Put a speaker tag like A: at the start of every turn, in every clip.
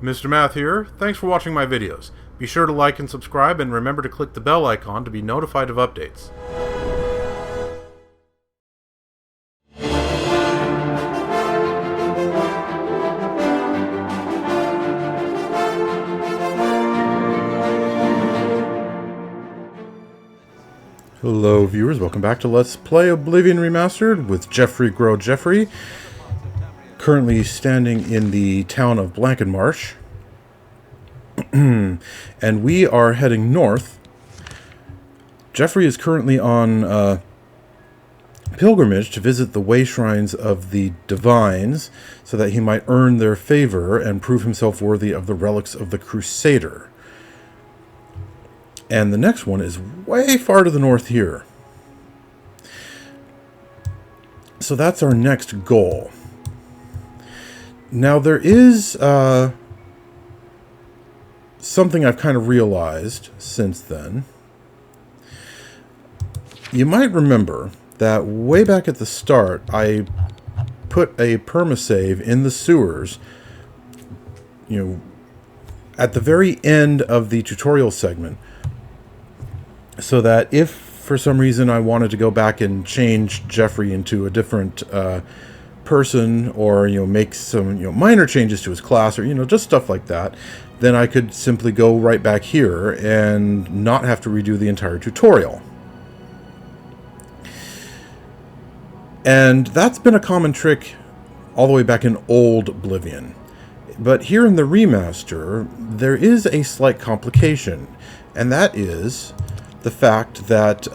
A: Mr. Math here. Thanks for watching my videos. Be sure to like and subscribe, and remember to click the bell icon to be notified of updates. Hello viewers, welcome back to Let's Play Oblivion Remastered with Geoffrey. Currently standing in the town of Blankenmarch. And we are heading north. Geoffrey is currently on pilgrimage to visit the Wayshrines of the Divines, so that he might earn their favor and prove himself worthy of the Relics of the Crusader. And the next one is way far to the north here. So that's our next goal. Now there is something I've kind of realized since then. You might remember that way back at the start, I put a permasave in the sewers, at the very end of the tutorial segment, so that if for some reason I wanted to go back and change Geoffrey into a different person, or make some minor changes to his class, or just stuff like that, then I could simply go right back here and not have to redo the entire tutorial. And that's been a common trick all the way back in old Oblivion. But here in the remaster, there is a slight complication, and that is the fact that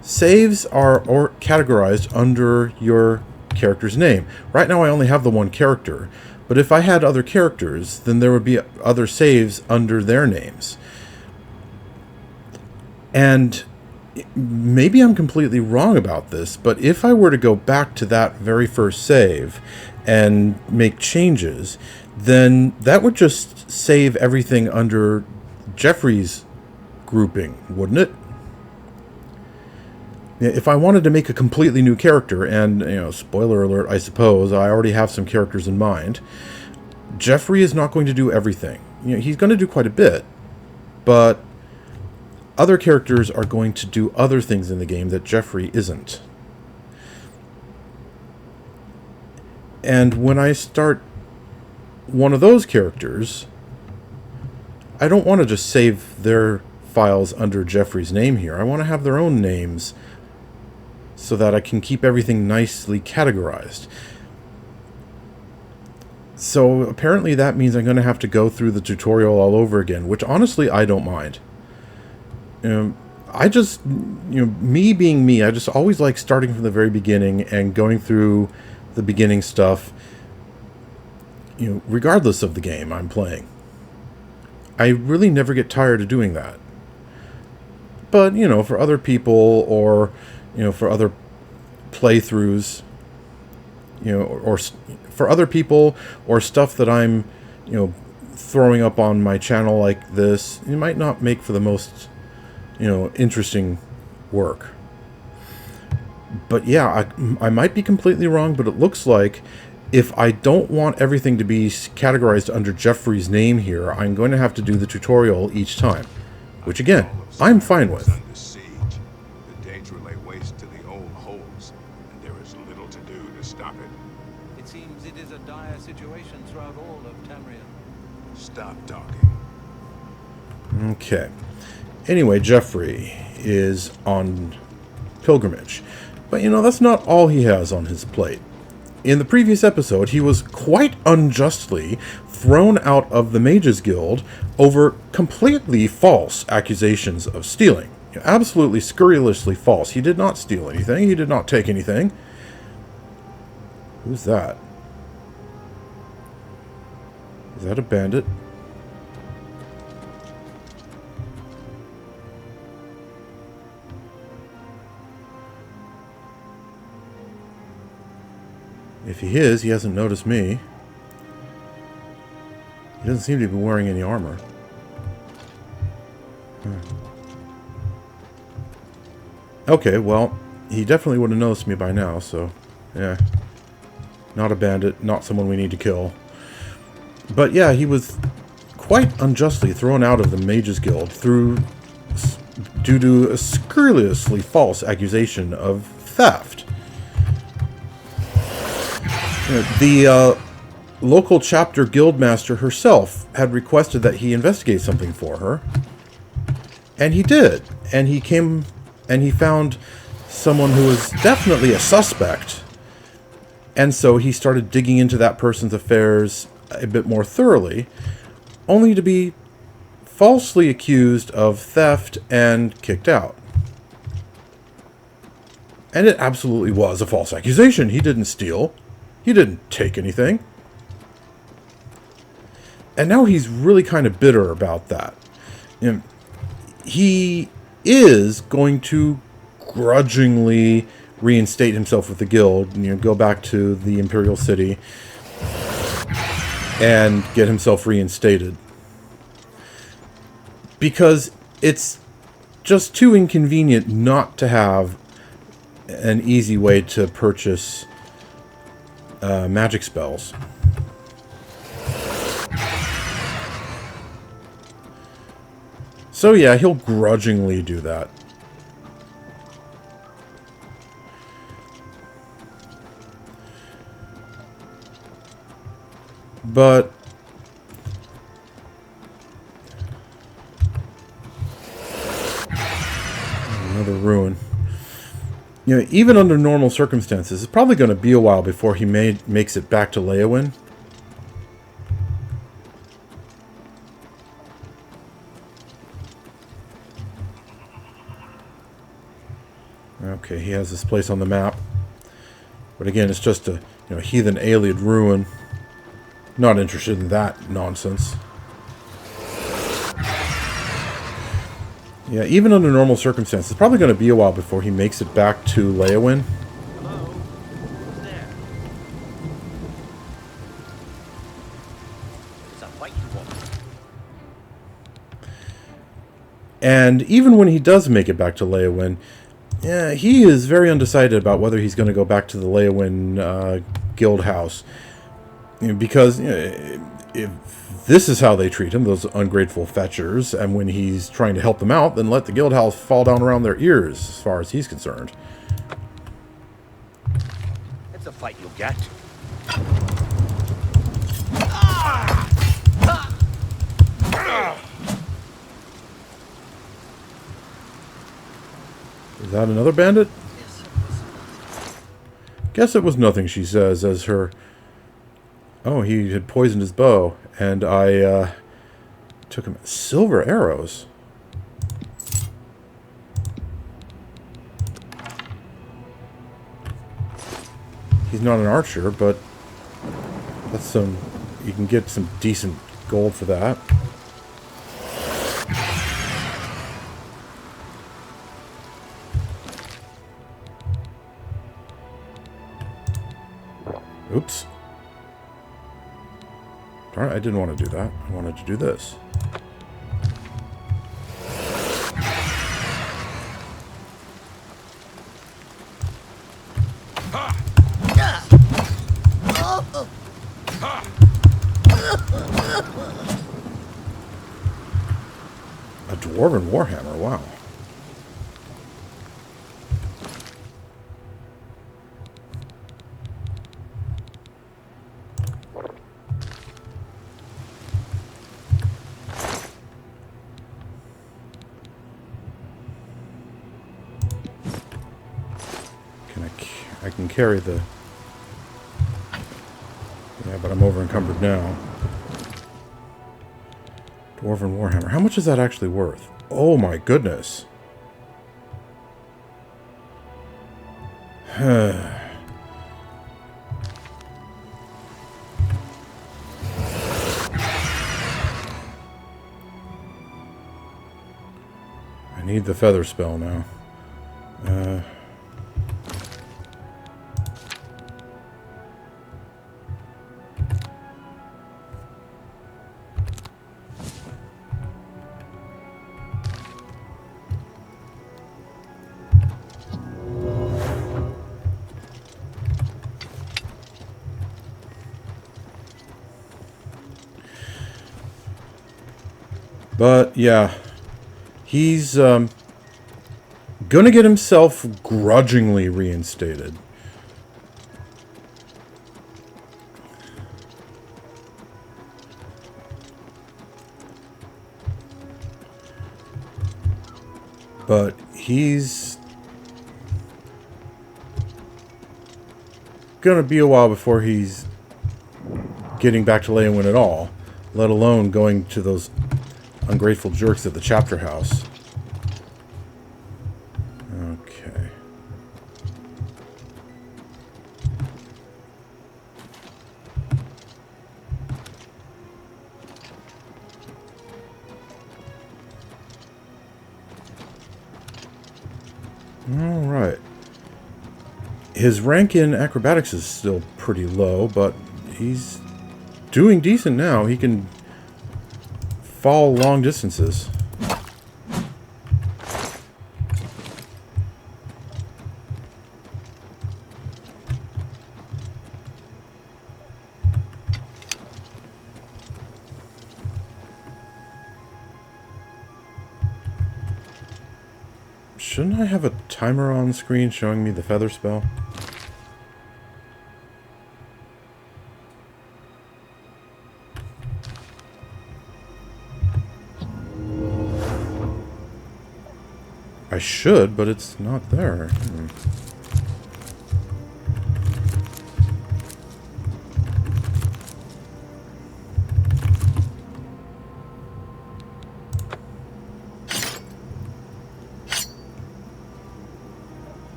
A: saves are categorized under your character's name. Right now I only have the one character, but if I had other characters, then there would be other saves under their names. And maybe I'm completely wrong about this, but if I were to go back to that very first save and make changes, then that would just save everything under Geoffrey's grouping, wouldn't it? If I wanted to make a completely new character, and, spoiler alert, I suppose, I already have some characters in mind, Geoffrey is not going to do everything. He's going to do quite a bit, but other characters are going to do other things in the game that Geoffrey isn't. And when I start one of those characters, I don't want to just save their files under Geoffrey's name here. I want to have their own names so that I can keep everything nicely categorized. So apparently that means I'm going to have to go through the tutorial all over again, which honestly I don't mind. I just, me being me, I just always like starting from the very beginning and going through the beginning stuff, regardless of the game I'm playing. I really never get tired of doing that. But, for other people, or, for other playthroughs, or for other people, or stuff that I'm, throwing up on my channel like this, it might not make for the most, interesting work. But yeah, I might be completely wrong, but it looks like if I don't want everything to be categorized under Geoffrey's name here, I'm going to have to do the tutorial each time. Which again, I'm fine with.
B: Under siege. The danger lay waste to the old holes, and there is little to do to stop it.
C: It seems it is a dire situation throughout all of Tamrian.
B: Stop talking.
A: Okay. Anyway, Geoffrey is on pilgrimage. But that's not all he has on his plate. In the previous episode, he was quite unjustly thrown out of the Mages Guild over completely false accusations of stealing. Absolutely scurrilously false. He did not steal anything. He did not take anything. Who's that? Is that a bandit? If he is, he hasn't noticed me. He doesn't seem to be wearing any armor. Okay, well, he definitely would have noticed me by now, so, yeah. Not a bandit, not someone we need to kill. But yeah, he was quite unjustly thrown out of the Mages Guild due to a scurrilously false accusation of theft. The local chapter guildmaster herself had requested that he investigate something for her. And he did. And he came and he found someone who was definitely a suspect. And so he started digging into that person's affairs a bit more thoroughly, only to be falsely accused of theft and kicked out. And it absolutely was a false accusation. He didn't steal. He didn't take anything. And now he's really kind of bitter about that. He is going to grudgingly reinstate himself with the guild, go back to the Imperial City and get himself reinstated. Because it's just too inconvenient not to have an easy way to purchase magic spells. So yeah, he'll grudgingly do that. But another ruin. Even under normal circumstances, it's probably going to be a while before he makes it back to Leyawiin. Okay, he has this place on the map. But again, it's just a heathen alien ruin. Not interested in that nonsense. Yeah, even under normal circumstances, it's probably going to be a while before he makes it back to Leyawiin.
C: Hello? Who's there? It's a fight you want.
A: And even when he does make it back to Leyawiin, yeah, he is very undecided about whether he's going to go back to the Leyawiin guild house. Because if this is how they treat him, those ungrateful fetchers, and when he's trying to help them out, then let the guild house fall down around their ears, as far as he's concerned.
C: It's a fight you'll get.
A: Is that another bandit? Guess it was nothing, she says, as her... Oh, he had poisoned his bow, and I took him silver arrows. He's not an archer, but that's some... You can get some decent gold for that. Oops. Darn it, I didn't want to do that. I wanted to do this. A dwarven warhammer, wow. I can carry the... Yeah, but I'm over encumbered now. Dwarven Warhammer. How much is that actually worth? Oh my goodness. I need the feather spell now. But, yeah. He's, gonna get himself grudgingly reinstated. But he's gonna be a while before he's getting back to Leyawiin at all, let alone going to those ungrateful jerks at the chapter house. Okay. Alright. His rank in acrobatics is still pretty low, but he's doing decent now. He can fall long distances. Shouldn't I have a timer on screen showing me the feather spell? I should, but it's not there.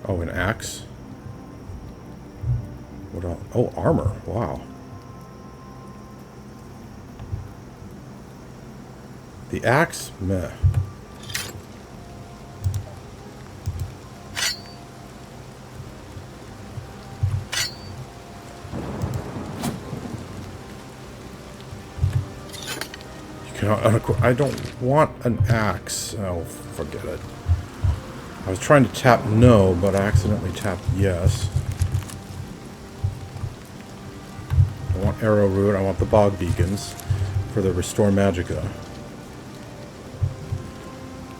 A: Oh, an axe? What else? Oh, armor. Wow. The axe? Meh. I don't want an axe. Oh, forget it. I was trying to tap no, but I accidentally tapped yes. I want arrowroot. I want the bog beacons for the restore magicka.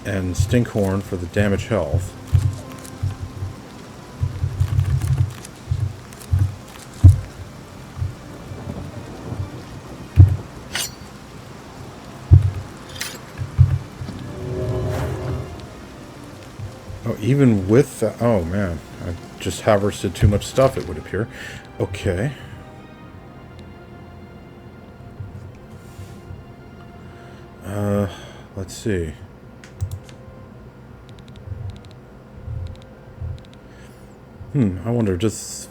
A: And stinkhorn for the damage health. Even with that, oh man, I just harvested too much stuff, it would appear. Okay. Let's see. I wonder, does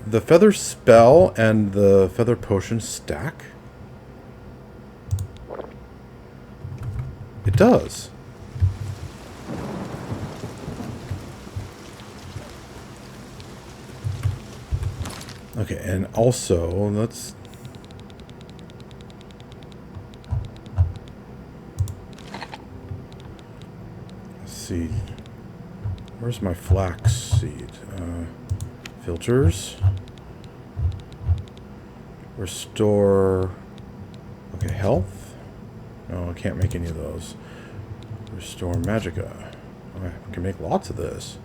A: the feather spell and the feather potion stack? It does. Okay, and also, let's see. Where's my flax seed? Filters. Restore. Okay, health? No, I can't make any of those. Restore magicka. I can make lots of this.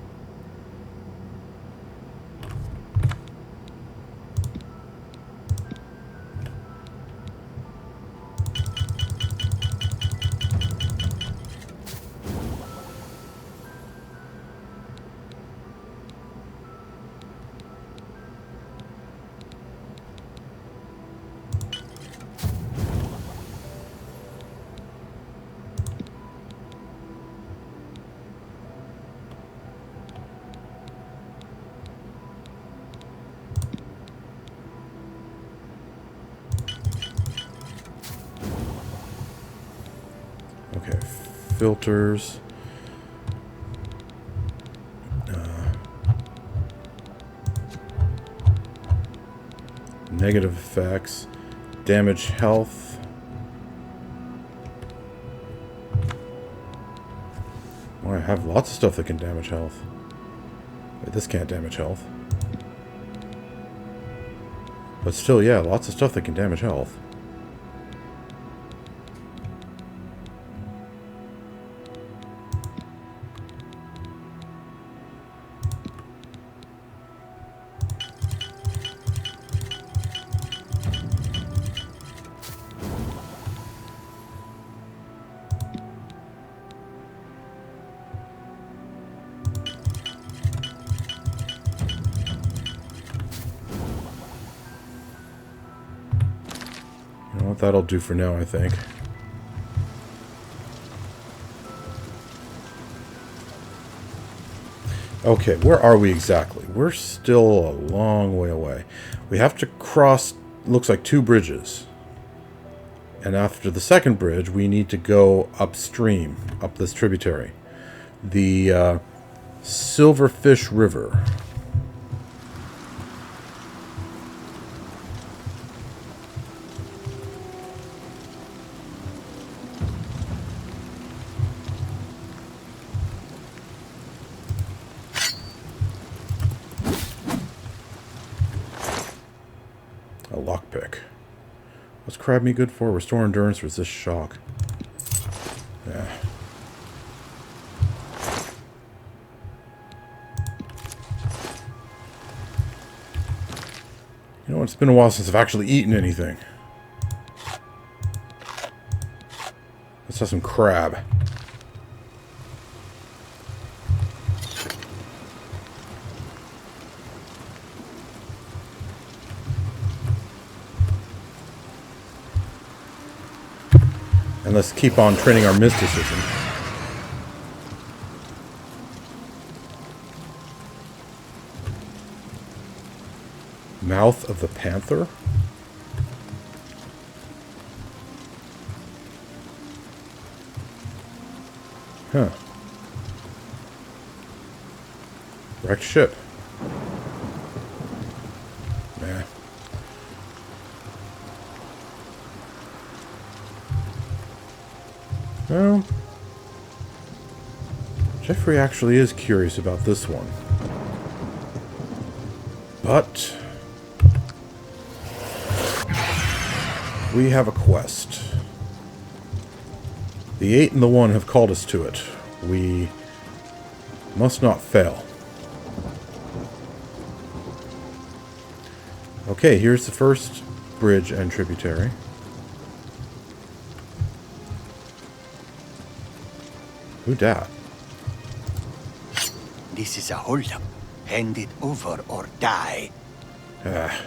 A: Okay, filters. Negative effects. Damage health. Oh, I have lots of stuff that can damage health. Wait, this can't damage health. But still, yeah, lots of stuff that can damage health. Well, that'll do for now, I think. Okay, where are we exactly? We're still a long way away. We have to cross, looks like 2 bridges. And after the second bridge, we need to go upstream, up this tributary. The Silverfish River. A lockpick. What's crab meat good for? Restore endurance, resist shock. Yeah. You know, it's been a while since I've actually eaten anything. Let's have some crab. And let's keep on training our mysticism. Mouth of the Panther? Huh. Wrecked ship. Nah. Well, Geoffrey actually is curious about this one. But we have a quest. The 8 and the 1 have called us to it. We must not fail. Okay, here's the first bridge and tributary. Who dat?
D: This is a holdup. Hand it over or die.
A: Ah,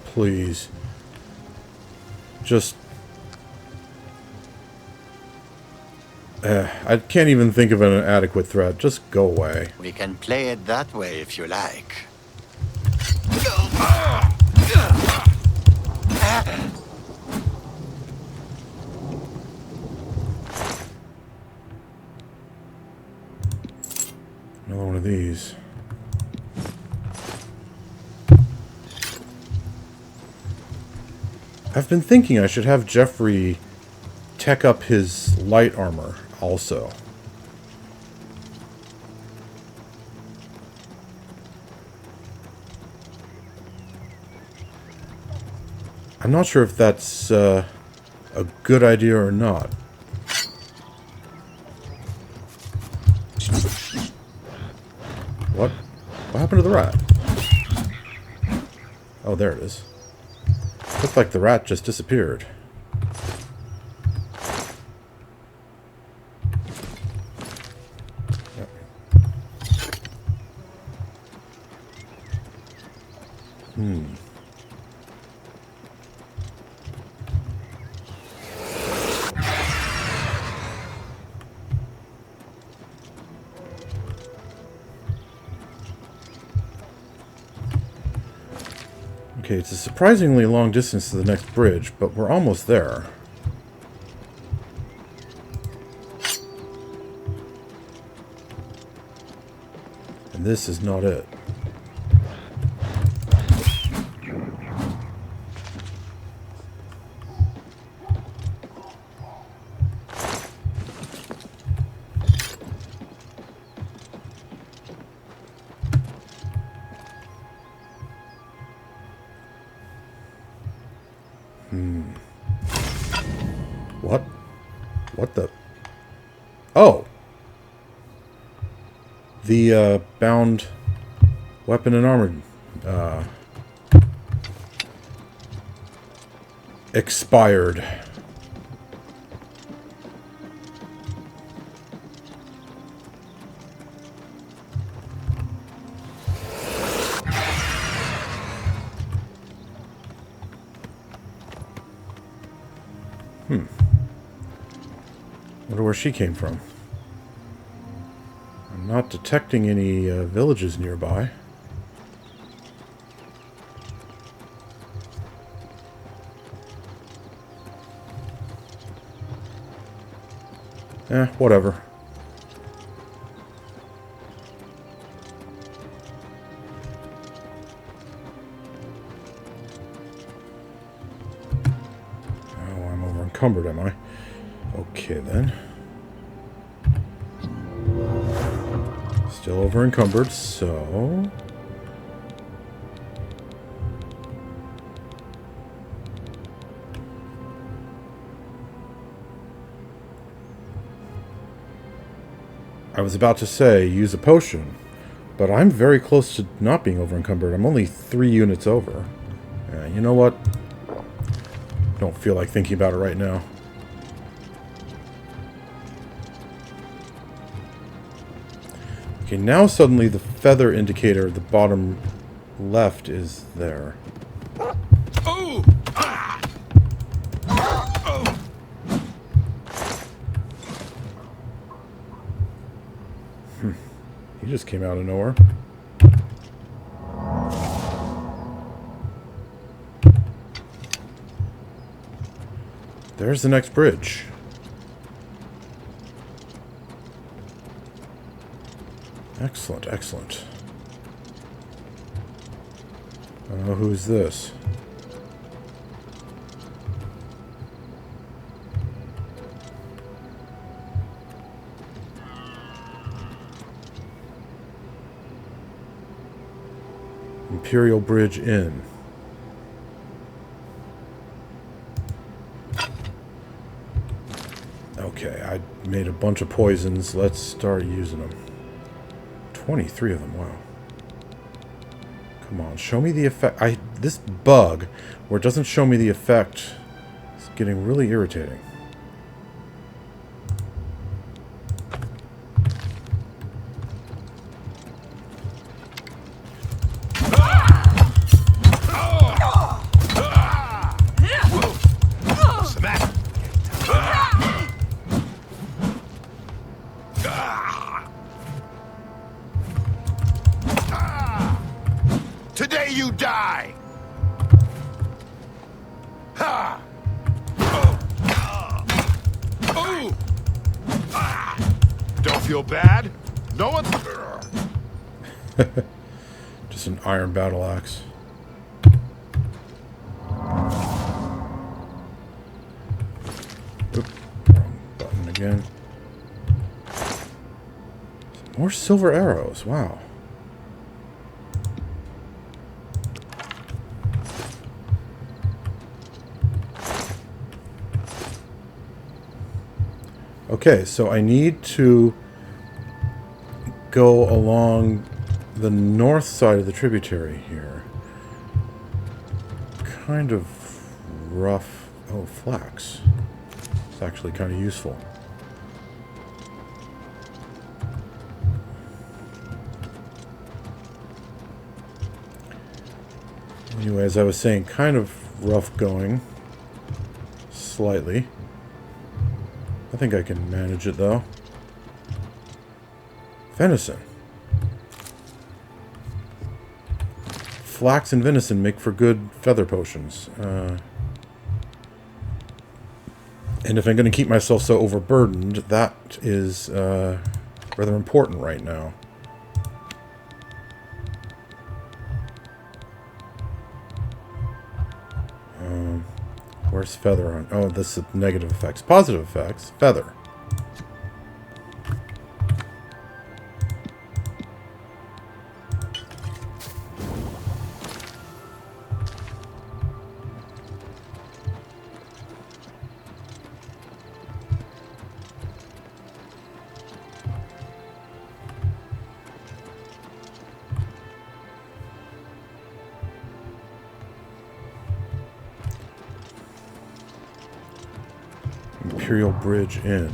A: please. Just... I can't even think of an adequate threat. Just go away.
D: We can play it that way if you like.
A: Another one of these. I've been thinking I should have Geoffrey tech up his light armor also. I'm not sure if that's a good idea or not. What? What happened to the rat? Oh, there it is. Looked like the rat just disappeared. Yep. Okay, it's a surprisingly long distance to the next bridge, but we're almost there. And this is not it. What? What the? Oh! The, bound weapon and armor, expired. Wonder where she came from. I'm not detecting any villages nearby. Whatever. Oh, I'm over encumbered, am I? Okay, then. Still over encumbered, so... I was about to say, use a potion, but I'm very close to not being over encumbered. I'm only 3 units over. You know what? Don't feel like thinking about it right now. Okay, now suddenly the feather indicator at the bottom left is there.
B: Oh! Ah! Oh!
A: He just came out of nowhere. There's the next bridge. Excellent, excellent. Who's this? Imperial Bridge Inn. Okay, I made a bunch of poisons. Let's start using them. 23 of them, wow. Come on, show me the effect. This bug, where it doesn't show me the effect, is getting really irritating.
B: Today you die! Ha! Ooh! Don't feel bad? No one...
A: Just an iron battle axe. Oop, wrong button again. More silver arrows, wow. Okay, so I need to go along the north side of the tributary here. Kind of rough. Oh, flax. It's actually kind of useful. Anyway, as I was saying, kind of rough going. Slightly. I think I can manage it, though. Venison. Flax and venison make for good feather potions. And if I'm going to keep myself so overburdened, that is rather important right now. Where's feather on? Oh, this is negative effects. Positive effects. Feather. Imperial Bridge Inn.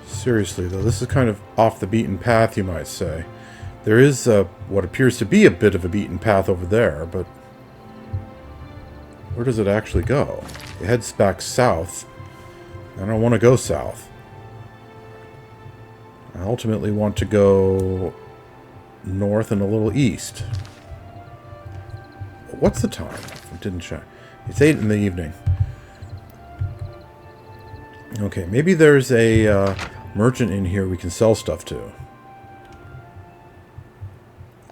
A: Seriously, though, this is kind of off the beaten path, you might say. There is what appears to be a bit of a beaten path over there, but Where does it actually go? It heads back south. I don't want to go south. I ultimately want to go north and a little east. What's the time? I didn't check. It's 8 in the evening. Okay, maybe there's a merchant in here we can sell stuff to.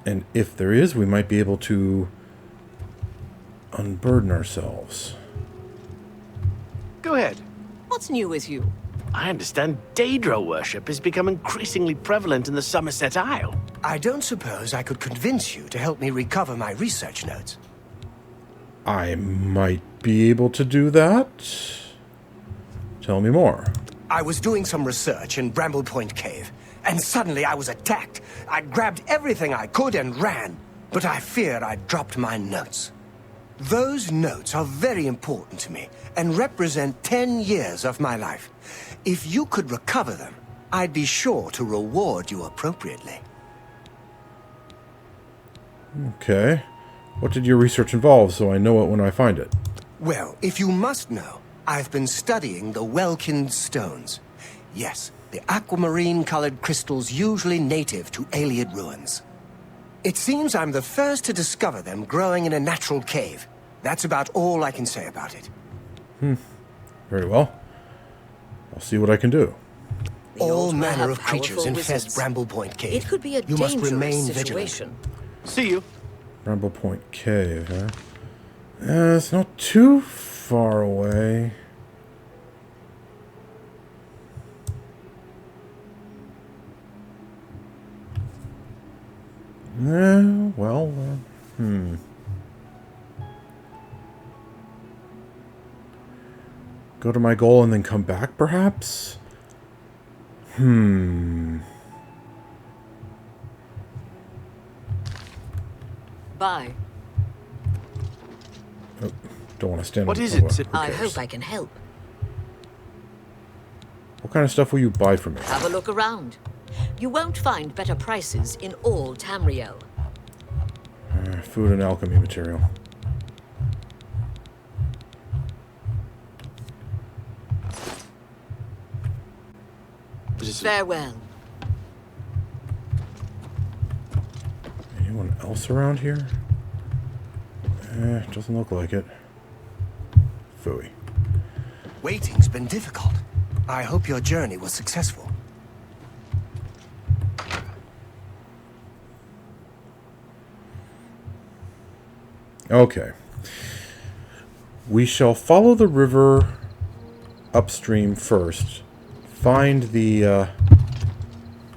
A: And if there is, we might be able to unburden ourselves.
E: Go ahead.
F: What's new with you?
E: I understand Daedra worship has become increasingly prevalent in the Somerset Isle.
G: I don't suppose I could convince you to help me recover my research notes.
A: I might be able to do that. Tell me more.
G: I was doing some research in Bramble Point Cave, and suddenly I was attacked. I grabbed everything I could and ran, but I fear I'd dropped my notes. Those notes are very important to me and represent 10 years of my life. If you could recover them, I'd be sure to reward you appropriately.
A: Okay. What did your research involve so I know it when I find it?
G: Well, if you must know, I've been studying the Welkind stones. Yes, the aquamarine-colored crystals usually native to Ayleid ruins. It seems I'm the first to discover them growing in a natural cave. That's about all I can say about it.
A: Very well. I'll see what I can do.
F: The
G: All
F: old
G: manner
F: have
G: of creatures
F: powerful
G: infest
F: wizards.
G: Bramble Point Cave.
F: It could be a
G: You must
F: dangerous
G: remain
F: situation.
E: See you.
A: Bramble Point Cave, huh? It's not too far away. Well, Go to my goal and then come back, perhaps?
F: Bye.
A: Oh, don't want to stand
E: What
A: on
E: is
A: the
E: it?
A: who
F: I
A: cares?
F: hope I can help.
A: What kind of stuff will you buy from me?
F: Have a look around. You won't find better prices in all Tamriel.
A: Food and alchemy material.
F: Farewell.
A: Anyone else around here? Doesn't look like it. Phooey.
G: Waiting's been difficult. I hope your journey was successful.
A: Okay. We shall follow the river upstream first. Find the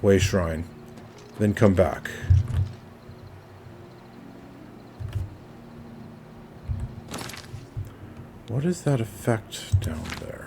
A: Wayshrine. Then come back. What is that effect down there?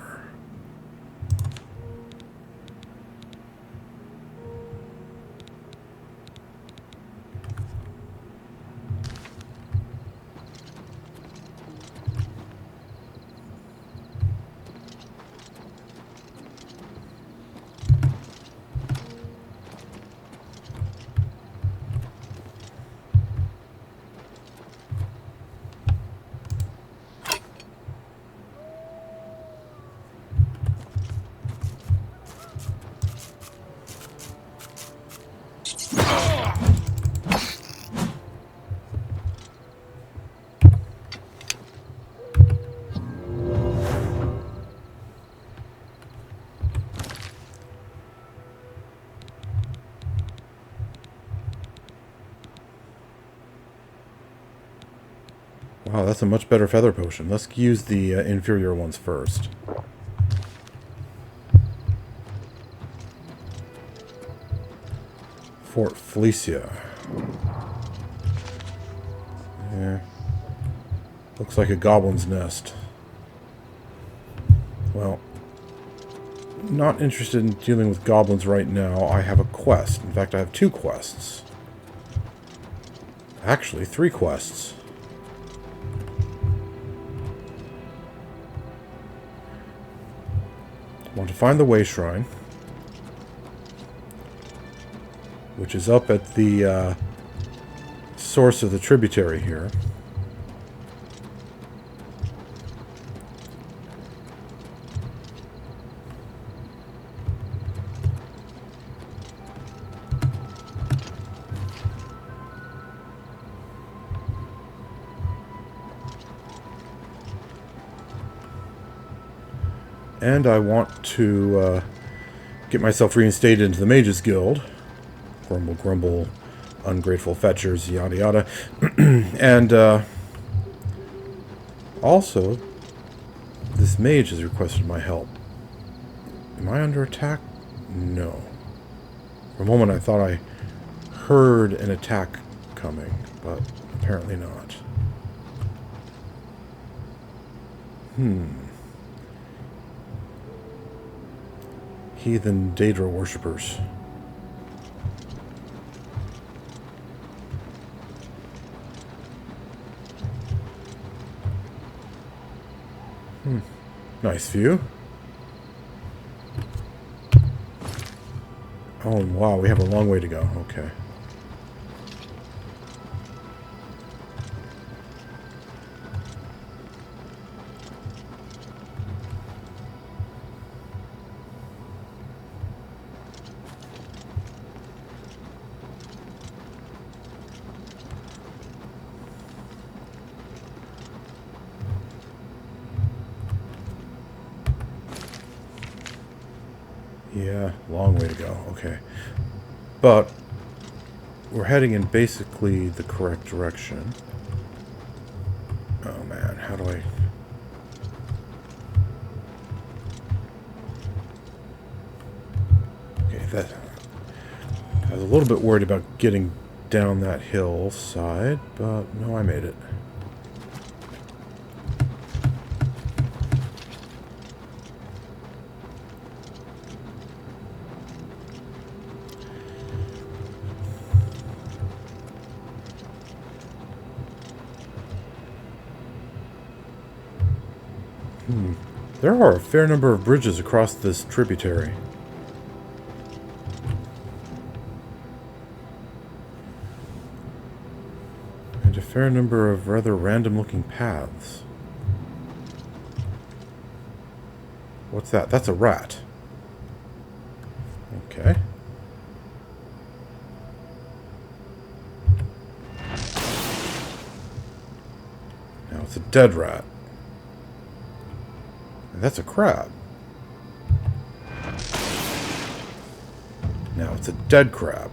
A: Wow, that's a much better feather potion. Let's use the inferior ones first. Fort Felicia. Yeah. Looks like a goblin's nest. Well, not interested in dealing with goblins right now. I have a quest. In fact, I have 2 quests. Actually, 3 quests. I want to find the Wayshrine, which is up at the source of the tributary here. And I want to get myself reinstated into the Mages Guild. Grumble, grumble, ungrateful fetchers, yada yada. And also, this mage has requested my help. Am I under attack? No. For a moment I thought I heard an attack coming, but apparently not. Heathen Daedra worshippers. Nice view. Oh, wow, we have a long way to go. Okay. Yeah, long way to go. Okay. But we're heading in basically the correct direction. Oh man, how do I... Okay, that... I was a little bit worried about getting down that hillside, but no, I made it. There are a fair number of bridges across this tributary. And a fair number of rather random-looking paths. What's that? That's a rat. Okay. Now it's a dead rat. That's a crab. Now it's a dead crab.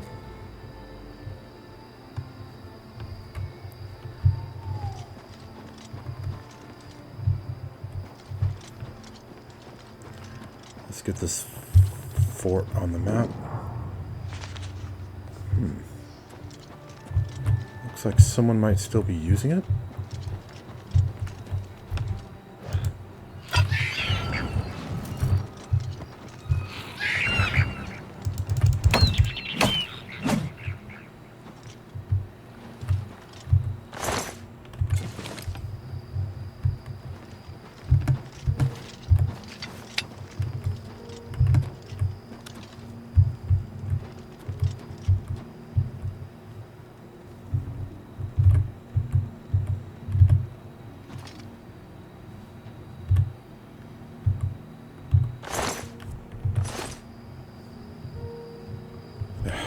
A: Let's get this fort on the map. Looks like someone might still be using it.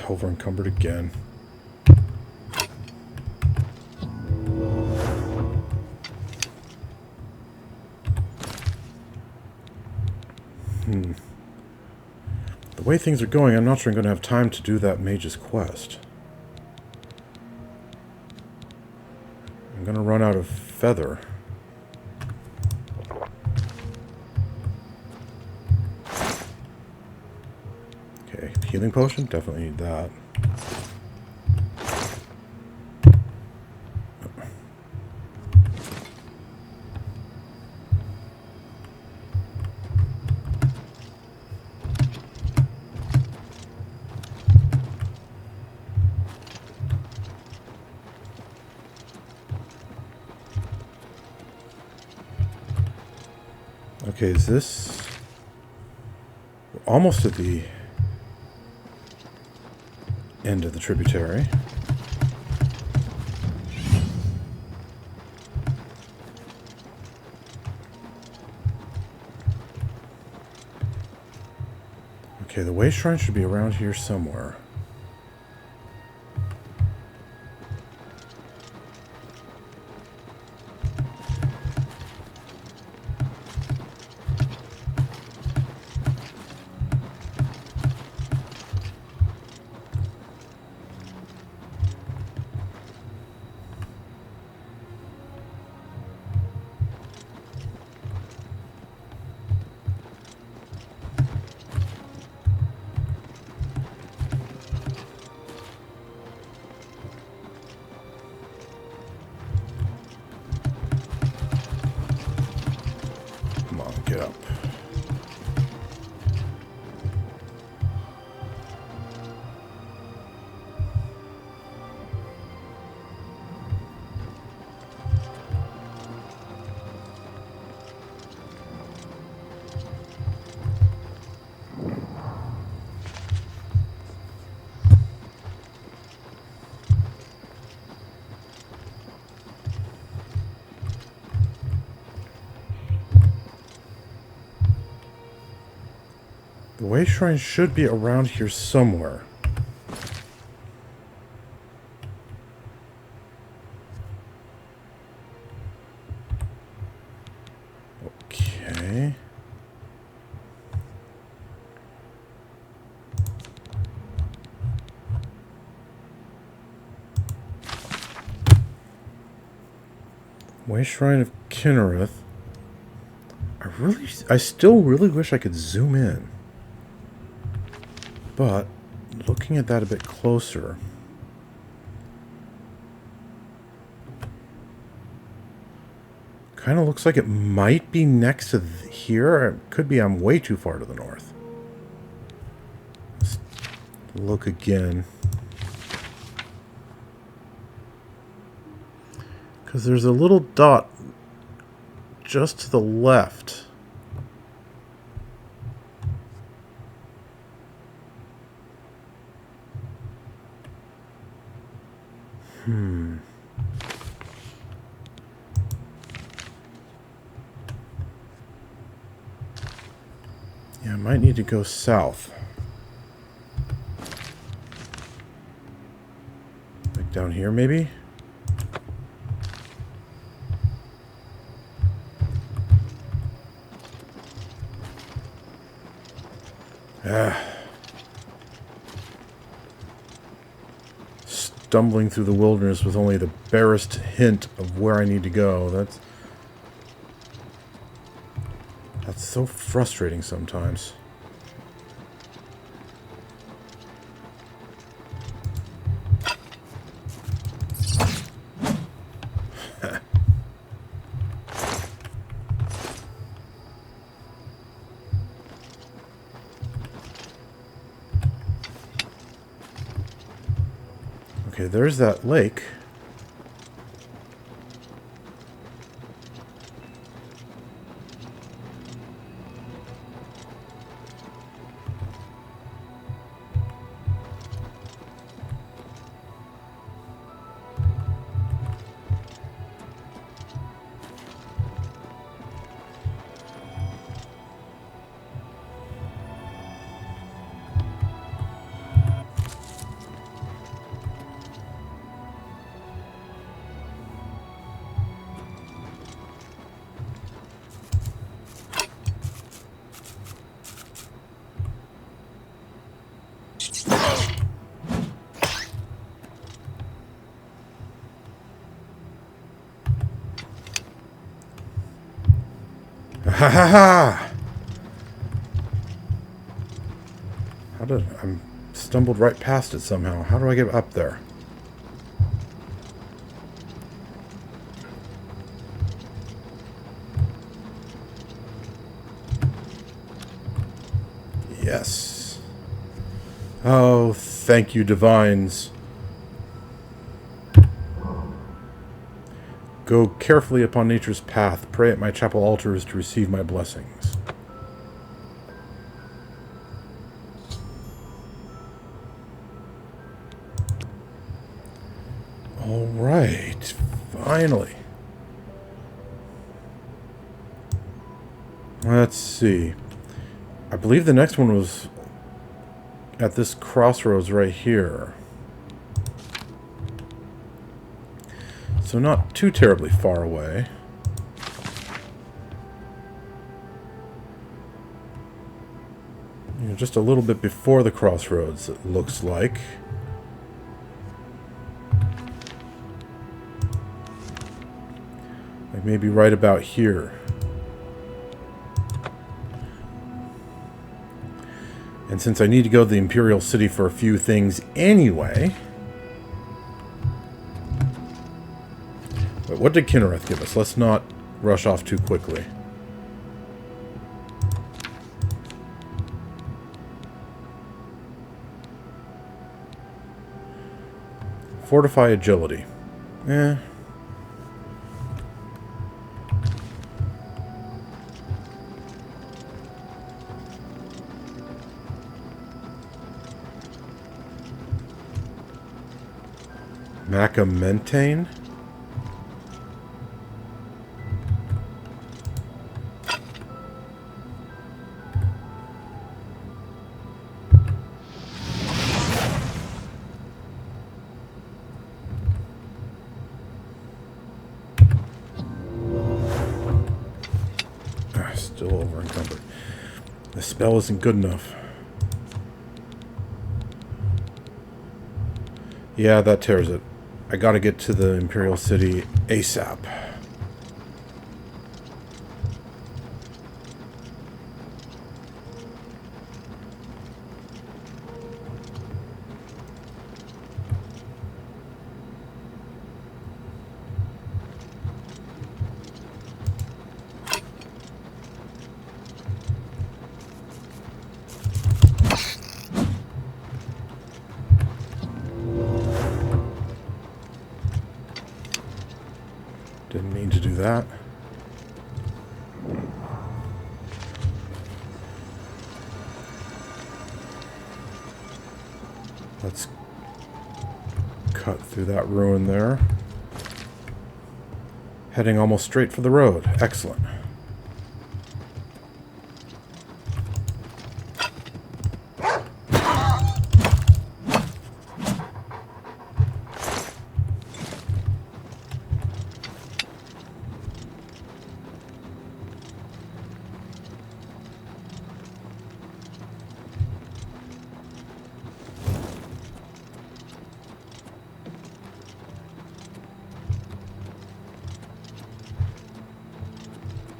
A: Over encumbered again. The way things are going, I'm not sure I'm going to have time to do that mage's quest. I'm going to run out of feather. Okay, healing potion? Definitely need that. Okay, is this... We're almost at the end of the tributary. Okay, the Wayshrine should be around here somewhere. get up. The Wayshrine should be around here somewhere. Okay. Wayshrine of Kynareth. I still really wish I could zoom in. But, looking at that a bit closer, kind of looks like it might be next to here. Or it could be I'm way too far to the north. Let's look again. Because there's a little dot just to the left. Yeah, I might need to go south. Like down here, maybe? Stumbling through the wilderness with only the barest hint of where I need to go. That's so frustrating sometimes. Okay, there's that lake. Ha ha ha! I stumbled right past it somehow. How do I get up there? Yes. Oh, thank you, divines. Go carefully upon nature's path. Pray at my chapel altars to receive my blessings. All right. Finally. Let's see. I believe the next one was at this crossroads right here. So not too terribly far away. You know, just a little bit before the crossroads, it looks like. Like maybe right about here. And since I need to go to the Imperial City for a few things anyway... But what did Kynareth give us? Let's not rush off too quickly. Fortify agility. Eh. Macamente? Still over encumbered. The spell isn't good enough. Yeah, that tears it. I gotta get to the Imperial City ASAP. Didn't mean to do that. Let's cut through that ruin there. Heading almost straight for the road. Excellent.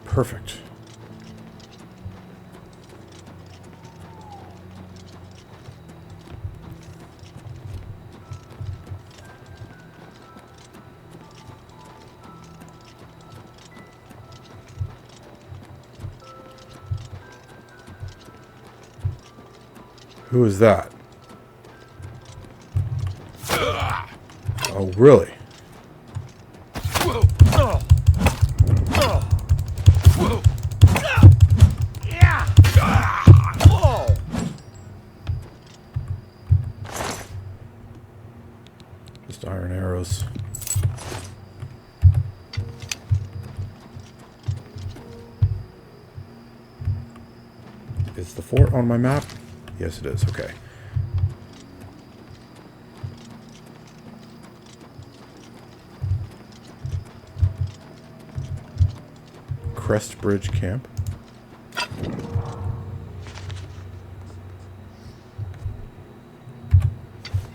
A: Perfect. Who is that? Oh, really? Just iron arrows. Is the fort on my map? Yes, it is. Okay. Crest Bridge Camp.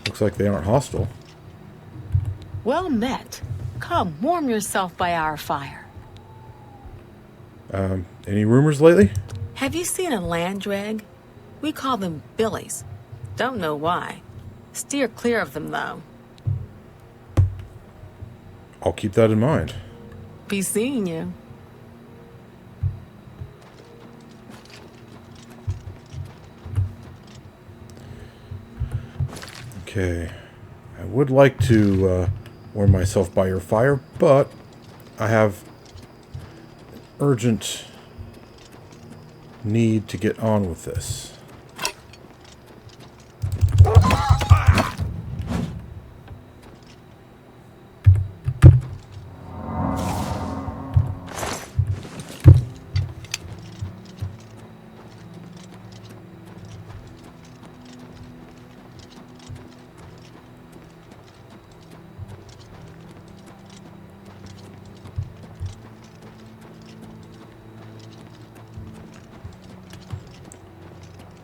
A: Looks like they aren't hostile.
H: Well met. Come, warm yourself by our fire.
A: Any rumors lately?
H: Have you seen a land drag? We call them billies. Don't know why. Steer clear of them, though.
A: I'll keep that in mind.
H: Be seeing you.
A: Okay. I would like to warm myself by your fire, but I have urgent need to get on with this.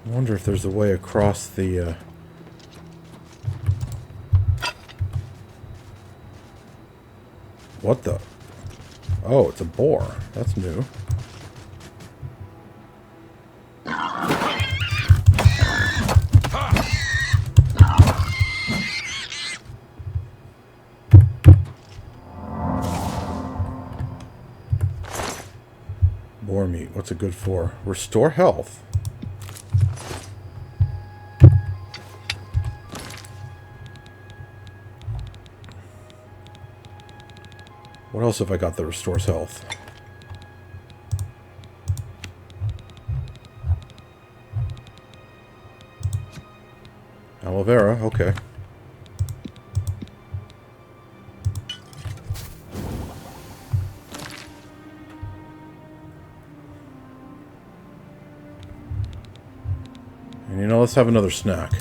A: I wonder if there's a way across the... What the? Oh, it's a boar. That's new. Boar meat. What's it good for? Restore health. What else have I got that restores health? Aloe vera, okay. And you know, let's have another snack.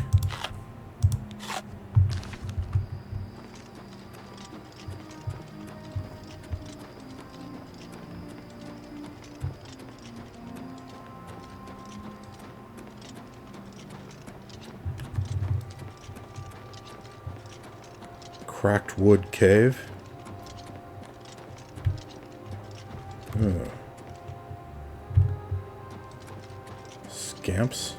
A: Cracked wood cave. Scamps.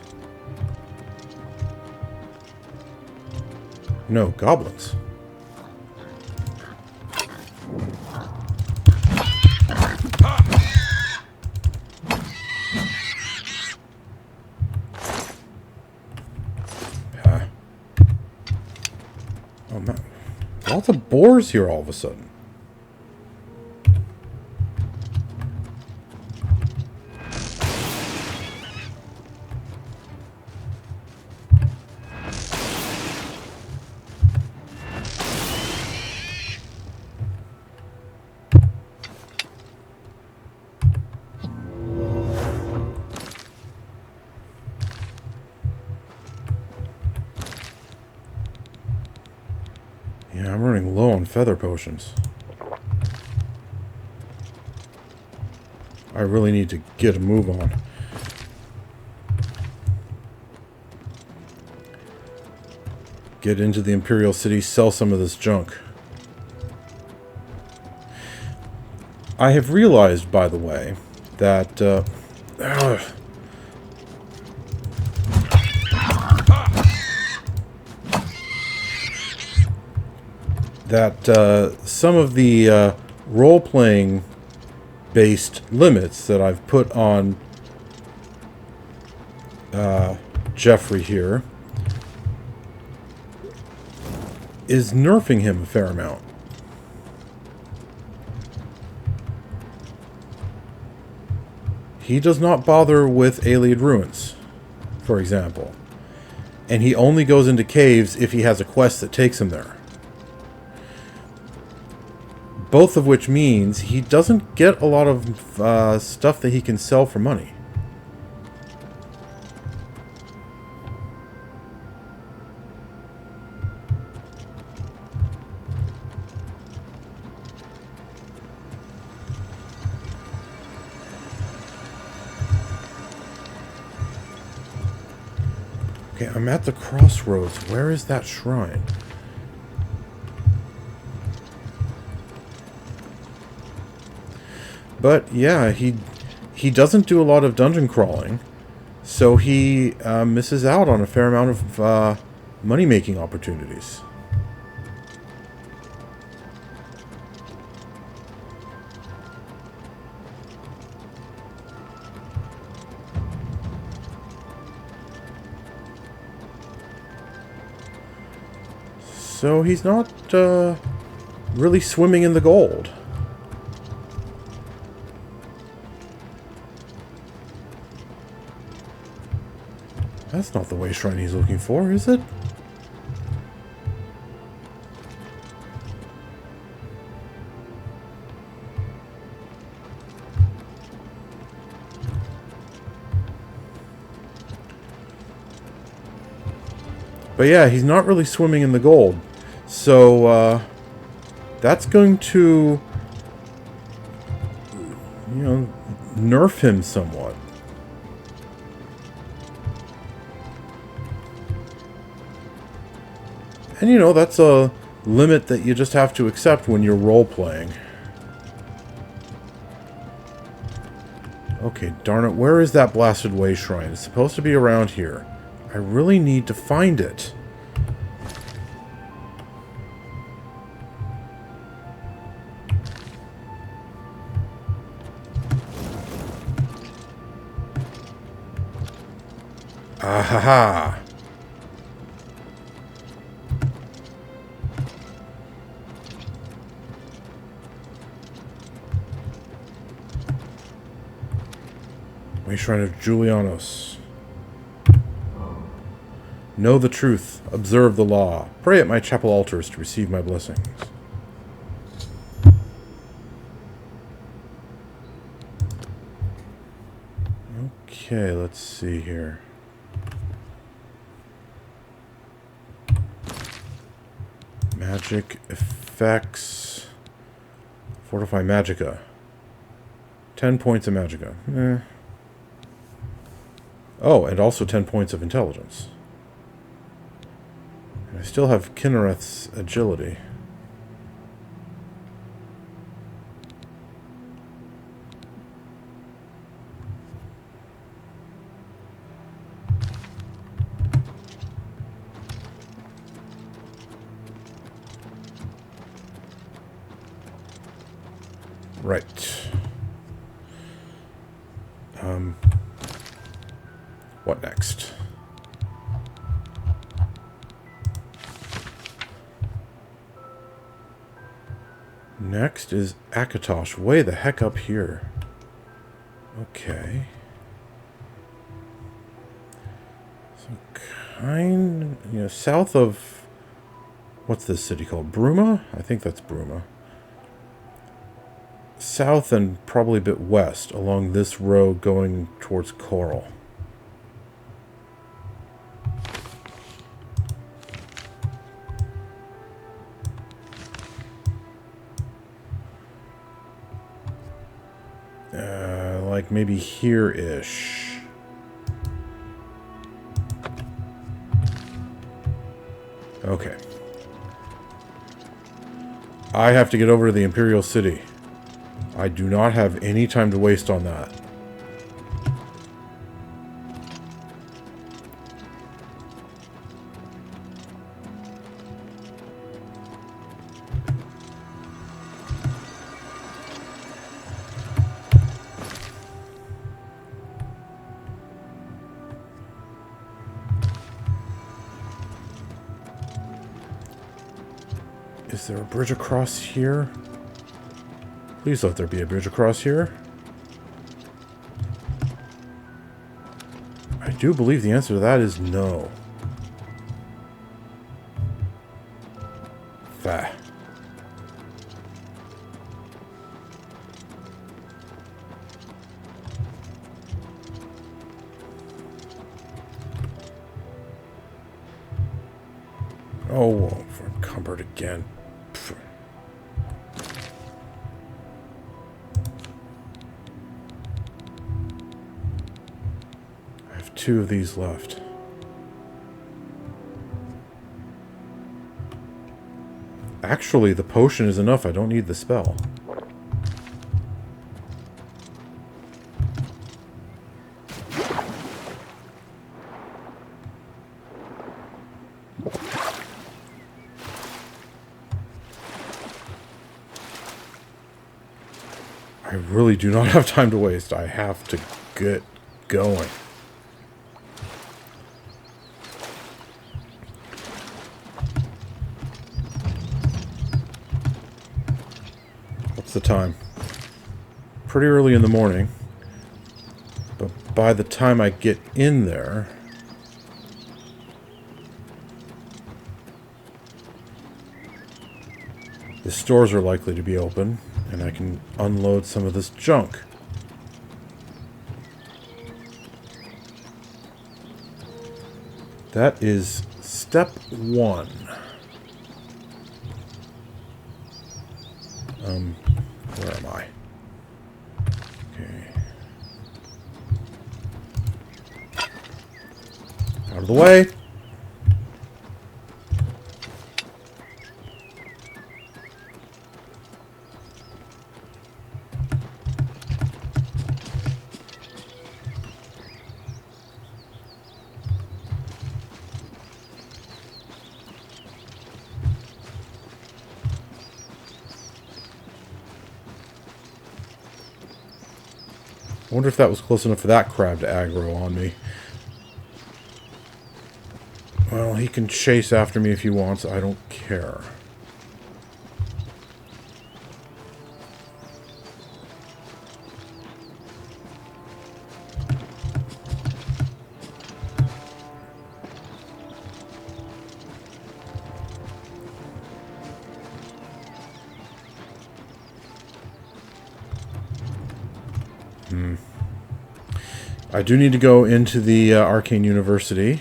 A: No, goblins. Oh man. Lots of boars here all of a sudden. Yeah, I'm running low on feather potions. I really need to get a move on. Get into the Imperial City, sell some of this junk. I have realized, by the way, that some of the role-playing based limits that I've put on Geoffrey here is nerfing him a fair amount. He does not bother with Ayleid Ruins, for example. And he only goes into caves if he has a quest that takes him there. Both of which means he doesn't get a lot of stuff that he can sell for money. Okay, I'm at the crossroads. Where is that shrine? But yeah, he doesn't do a lot of dungeon crawling, so he misses out on a fair amount of money-making opportunities. So he's not really swimming in the gold. That's not the Wayshrine he's looking for, is it? But yeah, he's not really swimming in the gold. So, that's going to, you know, nerf him somewhat. And you know, that's a limit that you just have to accept when you're role-playing. Okay, darn it, where is that blasted Wayshrine? It's supposed to be around here. I really need to find it. Ahaha! Wayshrine of Julianos. Know the truth. Observe the law. Pray at my chapel altars to receive my blessings. Okay, let's see here. Magic effects. Fortify Magicka. 10 points of Magicka. Oh, and also 10 points of intelligence. And I still have Kynareth's agility. Right. What next? Next is Akatosh. Way the heck up here. Okay. So south of... What's this city called? Bruma? I think that's Bruma. South and probably a bit west along this road going towards Coral. Like maybe here-ish. Okay. I have to get over to the Imperial City. I do not have any time to waste on that. Is there a bridge across here? Please let there be a bridge across here. I do believe the answer to that is no. Fah. Oh, whoa, for encumbered again. Pfft. I have 2 of these left. Actually, the potion is enough. I don't need the spell. I really do not have time to waste. I have to get going. What's the time? Pretty early in the morning. But by the time I get in there... the stores are likely to be open. And I can unload some of this junk. That is step 1. Where am I? Okay. Out of the way. I wonder if that was close enough for that crab to aggro on me. Well, he can chase after me if he wants. I don't care. I do need to go into the Arcane University.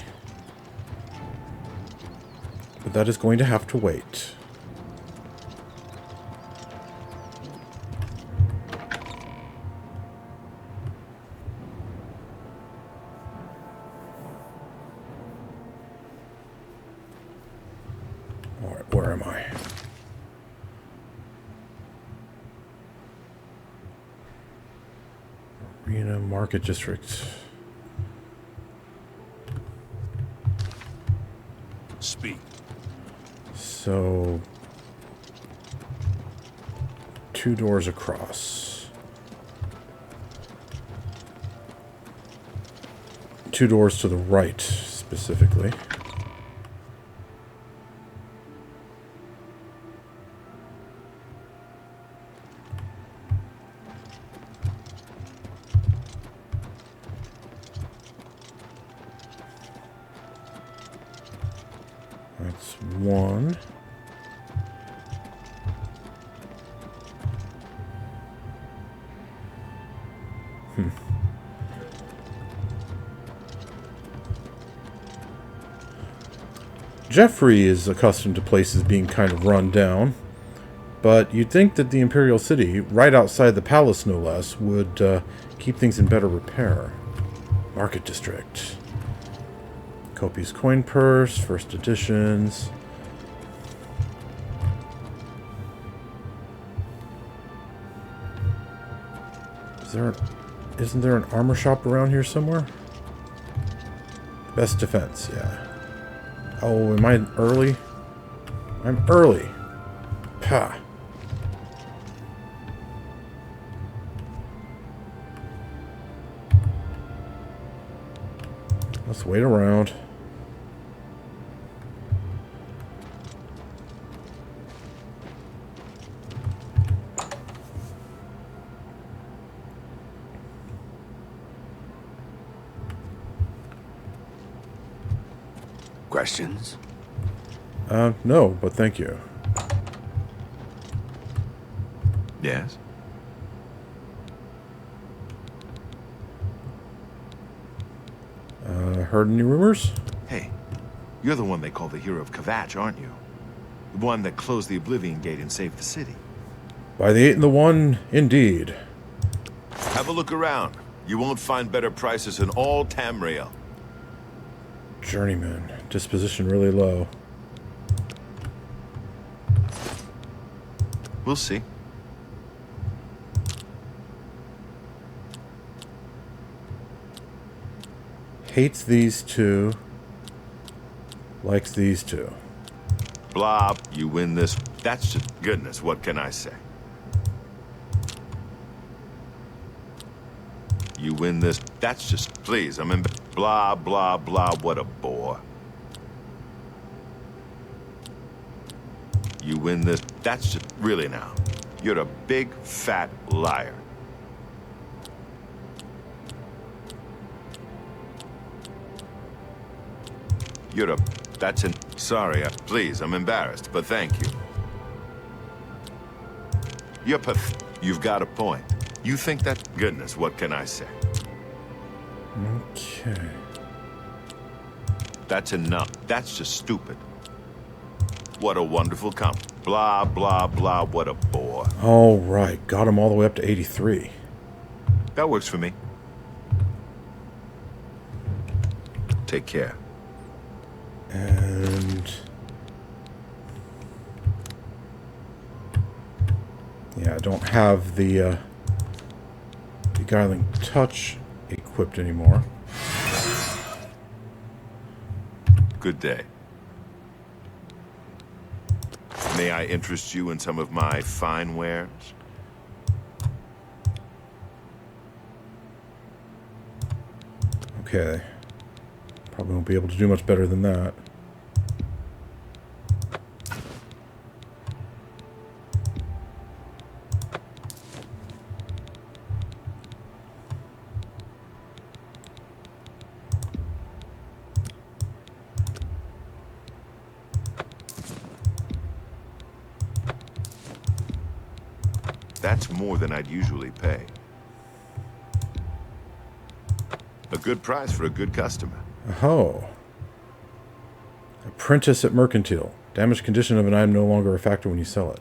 A: But that is going to have to wait. Alright, where am I? Arena Market District.
B: Speak.
A: So, 2 doors across. 2 doors to the right, specifically. That's 1. Geoffrey is accustomed to places being kind of run down, but you'd think that the Imperial City, right outside the palace no less, would keep things in better repair. Market District. Kopi's Coin Purse, first editions. Isn't there an armor shop around here somewhere? Best defense, yeah. Oh, am I early? I'm early. Pah. Let's wait around.
D: Questions?
A: No, but thank you.
B: Yes?
A: Heard any rumors?
I: Hey, you're the one they call the hero of Kvatch, aren't you? The one that closed the Oblivion Gate and saved the city.
A: By the 8 and the 1, indeed.
B: Have a look around. You won't find better prices in all Tamriel.
A: Journeyman. Disposition really low.
I: We'll see.
A: Hates these two. Likes these two.
B: Blah, you win this. That's just goodness, what can I say? You win this. That's just, please, I'm in. Blah, blah, blah, what a bore. You win this. That's just, really now. You're a big, fat liar. You're a, that's an, sorry, please, I'm embarrassed, but thank you. You're you've got a point. You think that, goodness, what can I say?
A: Okay.
B: That's enough. That's just stupid. What a wonderful compliment. Blah, blah, blah, what a bore.
A: All right, got him all the way up to 83.
B: That works for me. Take care.
A: And yeah, I don't have the Beguiling Touch equipped anymore.
B: Good day. May I interest you in some of my fine wares?
A: Okay. Probably won't be able to do much better than that.
B: That's more than I'd usually pay.
I: A good price for a good customer.
A: Oh. Apprentice at Mercantile. Damaged condition of an item no longer a factor when you sell it.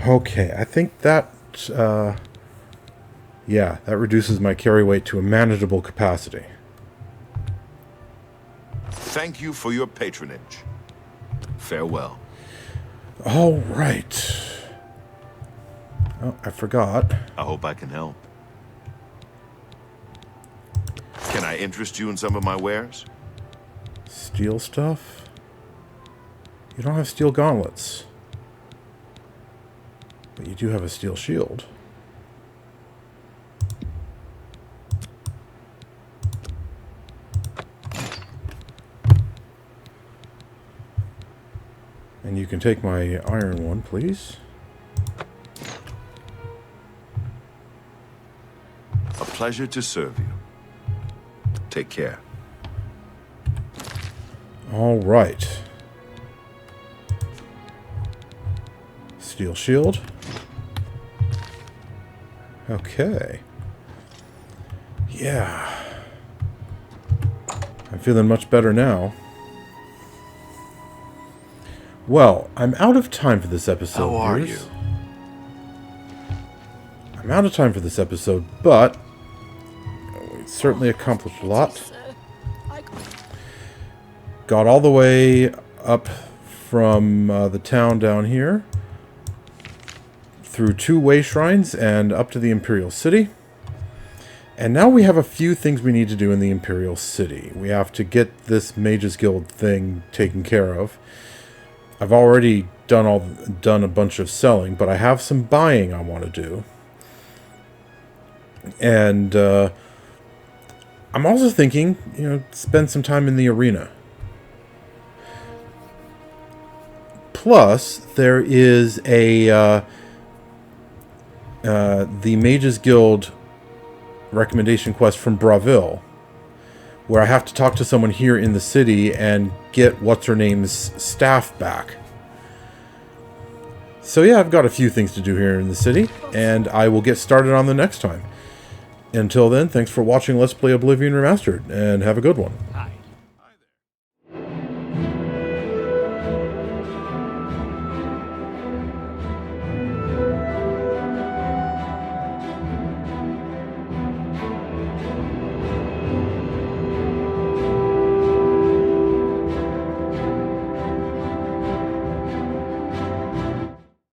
A: Okay, I think that... yeah, that reduces my carry weight to a manageable capacity.
I: Thank you for your patronage. Farewell.
A: All right. Oh, I forgot.
I: I hope I can help. Can I interest you in some of my wares?
A: Steel stuff? You don't have steel gauntlets. But you do have a steel shield. And you can take my iron one, please.
I: A pleasure to serve you. Take care.
A: All right. Steel shield. Okay. Yeah. I'm feeling much better now. Well, I'm out of time for this episode.
I: How are
A: viewers.
I: you?
A: I'm out of time for this episode, but we certainly accomplished a lot. Got all the way up from the town down here, through 2 Wayshrines, and up to the Imperial City. And now we have a few things we need to do in the Imperial City. We have to get this Mages Guild thing taken care of. I've already done a bunch of selling, but I have some buying I want to do. And I'm also thinking, spend some time in the arena. Plus, there is the Mages Guild recommendation quest from Bravil, where I have to talk to someone here in the city and get what's-her-name's staff back. So yeah, I've got a few things to do here in the city, and I will get started on the next time. Until then, thanks for watching Let's Play Oblivion Remastered, and have a good one.
C: Hi.